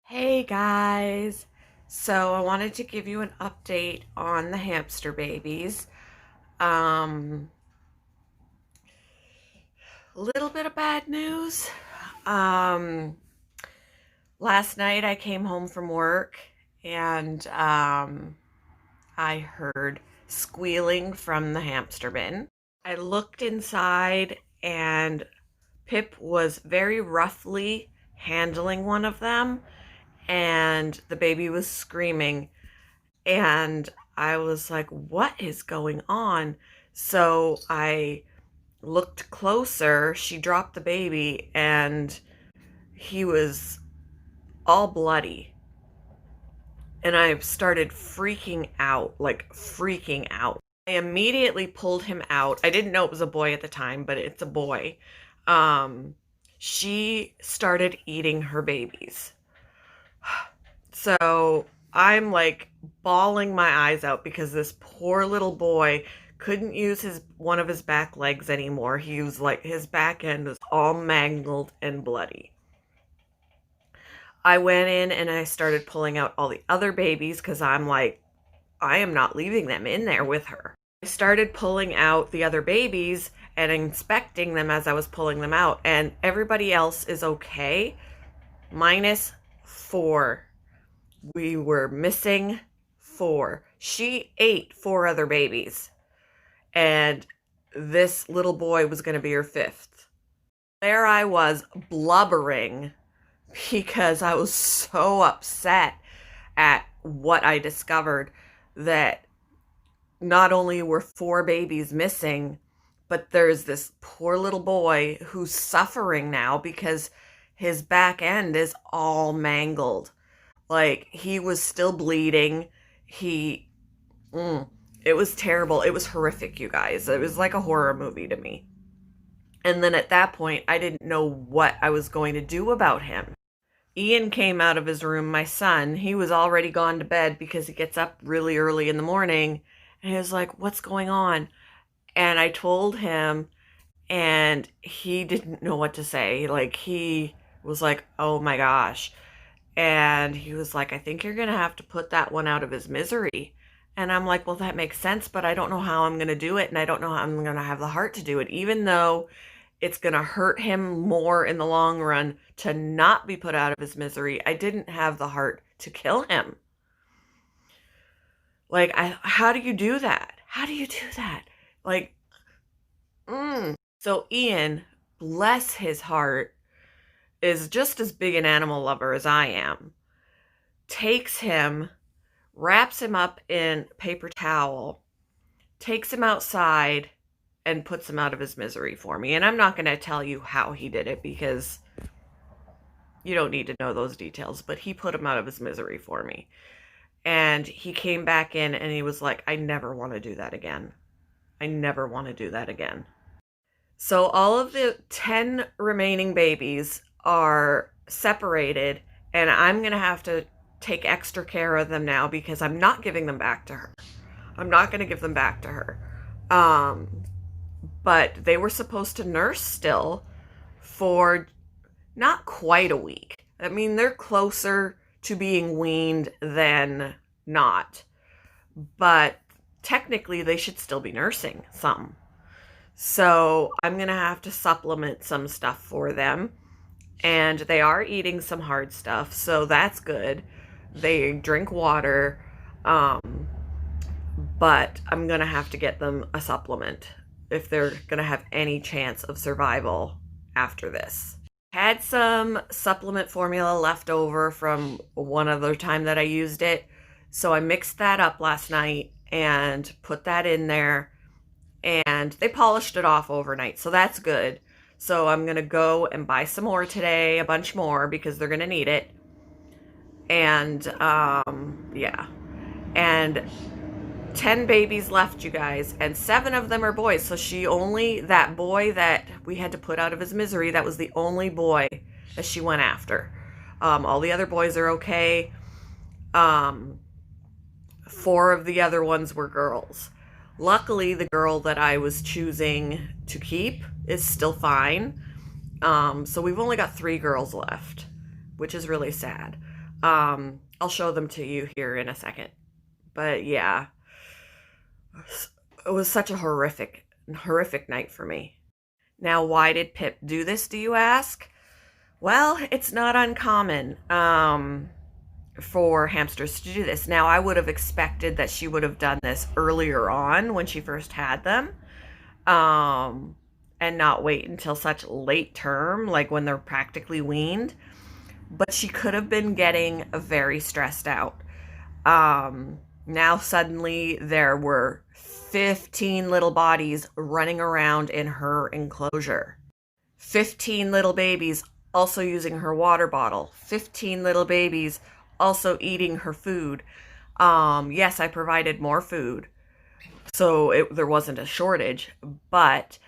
Hey guys! So I wanted to give you an update on the hamster babies. Um, little bit of bad news. Um, Last night I came home from work and I heard squealing from the hamster bin. I looked inside and Pip was very roughly handling one of them and the baby was screaming. And I was like, what is going on? So I looked closer. She dropped the baby and he was all bloody. And I started freaking out, like freaking out. I immediately pulled him out. I didn't know it was a boy at the time, but it's a boy. Um, she started eating her babies. So I'm like bawling my eyes out because this poor little boy couldn't use his one of his back legs anymore. He was like his back end was all mangled and bloody. I went in and I started pulling out all the other babies because I'm like, I am not leaving them in there with her. I started pulling out the other babies and inspecting them as I was pulling them out, and everybody else is okay, minus four. We were missing four. She ate four other babies, and this little boy was going to be her fifth. There I was blubbering because I was so upset at what I discovered, that not only were four babies missing, but there's this poor little boy who's suffering now because his back end is all mangled. Like, he was still bleeding. He, mm, it was terrible. It was horrific, you guys. It was like a horror movie to me. And then at that point, I didn't know what I was going to do about him. Ian came out of his room, my son. He was already gone to bed because he gets up really early in the morning. And he was like, what's going on? And I told him, and he didn't know what to say. Like, he was like, oh my gosh. And he was like, I think you're going to have to put that one out of his misery. And I'm like, well, that makes sense, but I don't know how I'm going to do it. And I don't know how I'm going to have the heart to do it, even though it's going to hurt him more in the long run to not be put out of his misery. I didn't have the heart to kill him. Like, how do you do that? How do you do that? Like, So Ian, bless his heart, is just as big an animal lover as I am. Takes him, wraps him up in paper towel, takes him outside, and puts him out of his misery for me. And I'm not going to tell you how he did it because you don't need to know those details, but he put him out of his misery for me. And he came back in and he was like, I never want to do that again. I never want to do that again. So all of the 10 remaining babies are separated, and I'm going to have to take extra care of them now because I'm not giving them back to her. I'm not going to give them back to her. But they were supposed to nurse still for not quite a week. I mean, they're closer to being weaned than not. But technically, they should still be nursing some. So I'm going to have to supplement some stuff for them. And they are eating some hard stuff, so that's good. They drink water, but I'm going to have to get them a supplement if they're going to have any chance of survival after this. Had some supplement formula left over from one other time that I used it, so I mixed that up last night and put that in there, and they polished it off overnight, so that's good. So I'm going to go and buy some more today, a bunch more, because they're going to need it. And, yeah. And 10 babies left, you guys, and 7 of them are boys. So that boy that we had to put out of his misery, that was the only boy that she went after. All the other boys are okay. 4 of the other ones were girls. Luckily, the girl that I was choosing to keep is still fine. So we've only got 3 girls left, which is really sad. I'll show them to you here in a second. But yeah, it was such a horrific night for me. Now, why did Pip do this, do you ask? Well, it's not uncommon for hamsters to do this. Now, I would have expected that she would have done this earlier on when she first had them, and not wait until such late term, like when they're practically weaned. But she could have been getting very stressed out. Now suddenly there were 15 little bodies running around in her enclosure. 15 little babies also using her water bottle. 15 little babies also eating her food. Yes, I provided more food, so there wasn't a shortage, but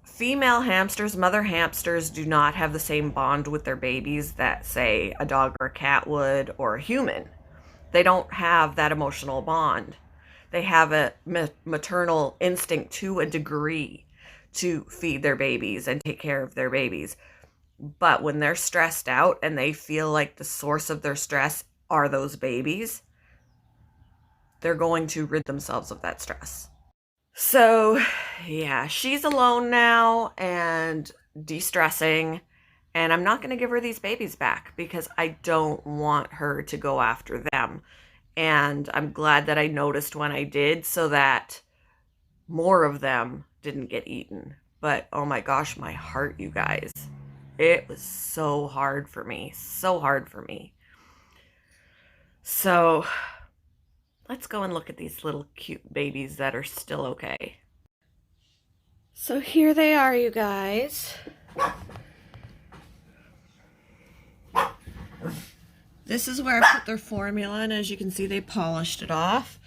female hamsters, mother hamsters, do not have the same bond with their babies that, say, a dog or a cat would, or a human. They don't have that emotional bond. They have a maternal instinct to a degree to feed their babies and take care of their babies. But when they're stressed out and they feel like the source of their stress are those babies, they're going to rid themselves of that stress. So, yeah, she's alone now and de-stressing, and I'm not going to give her these babies back because I don't want her to go after them. And I'm glad that I noticed when I did so that more of them didn't get eaten. But oh my gosh, my heart, you guys. It was so hard for me. So hard for me. So let's go and look at these little cute babies that are still okay. So here they are, you guys. This is where I put their formula, and as you can see, they polished it off.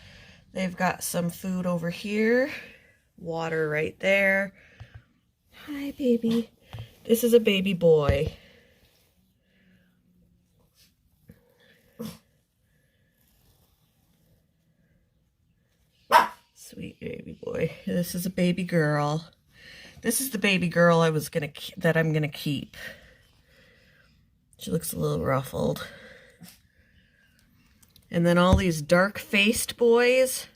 They've got some food over here, water right there. Hi, baby. This is a baby boy. Sweet baby boy. This is a baby girl. This is the baby girl that I'm gonna keep. She looks a little ruffled. And then all these dark-faced boys.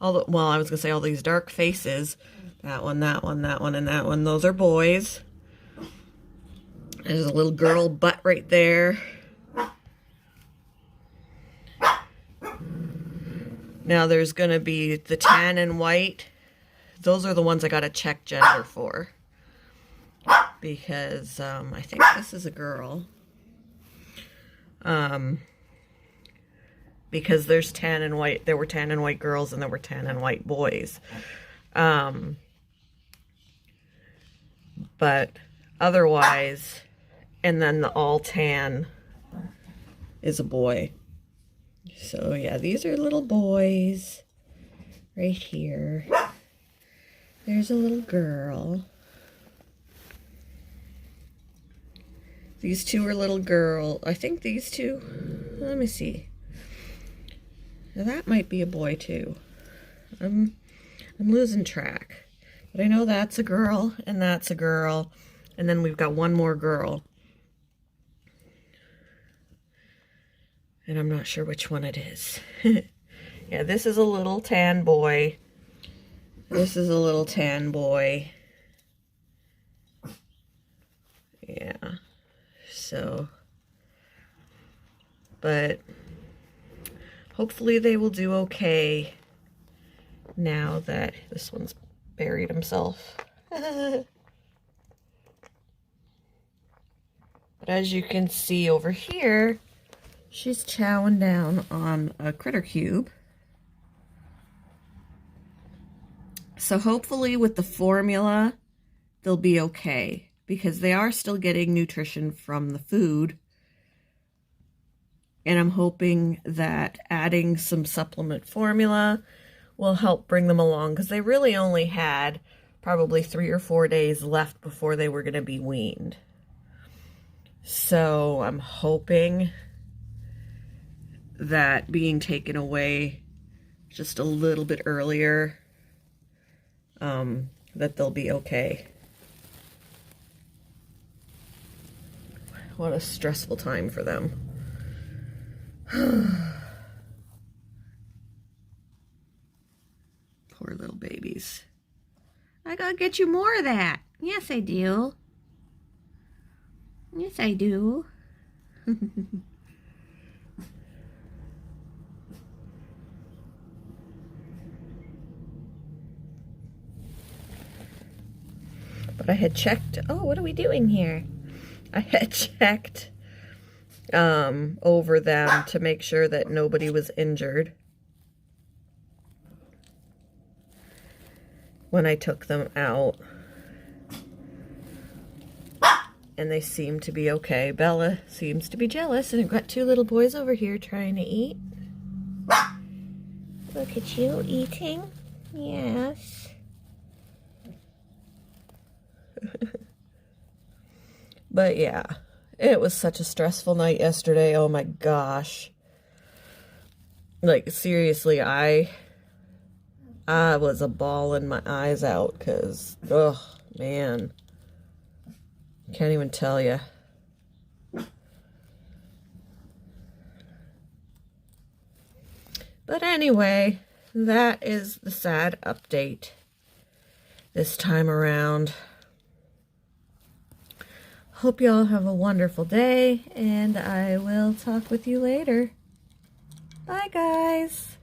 I was gonna say all these dark faces. That one, that one, that one, and that one. Those are boys. There's a little girl butt right there. Now there's going to be the tan and white. Those are the ones I got to check gender for. Because I think this is a girl. Because there's tan and white. There were tan and white girls and there were tan and white boys. But otherwise, and then the all tan is a boy. So yeah, these are little boys right here. There's a little girl. These two are little girl. I think these two, let me see. Now that might be a boy too. I'm losing track. But I know that's a girl and that's a girl. And then we've got one more girl. And I'm not sure which one it is. Yeah, this is a little tan boy. This is a little tan boy. Yeah. So, but hopefully they will do okay now that this one's buried himself. But as you can see over here, she's chowing down on a critter cube. So hopefully with the formula, they'll be okay because they are still getting nutrition from the food. And I'm hoping that adding some supplement formula will help bring them along because they really only had probably 3 or 4 days left before they were going to be weaned. So I'm hoping that being taken away just a little bit earlier, that they'll be okay. What a stressful time for them. Poor little babies. I gotta get you more of that. Yes, I do. Yes, I do. But I had checked. Oh, what are we doing here? I had checked over them to make sure that nobody was injured when I took them out. And they seem to be okay. Bella seems to be jealous, and I've got two little boys over here trying to eat. Look at you eating. Yes. But yeah, it was such a stressful night yesterday. Oh my gosh. Like, seriously, I was a bawling my eyes out because, oh man, can't even tell you. But anyway, that is the sad update this time around. Hope y'all have a wonderful day, and I will talk with you later. Bye, guys.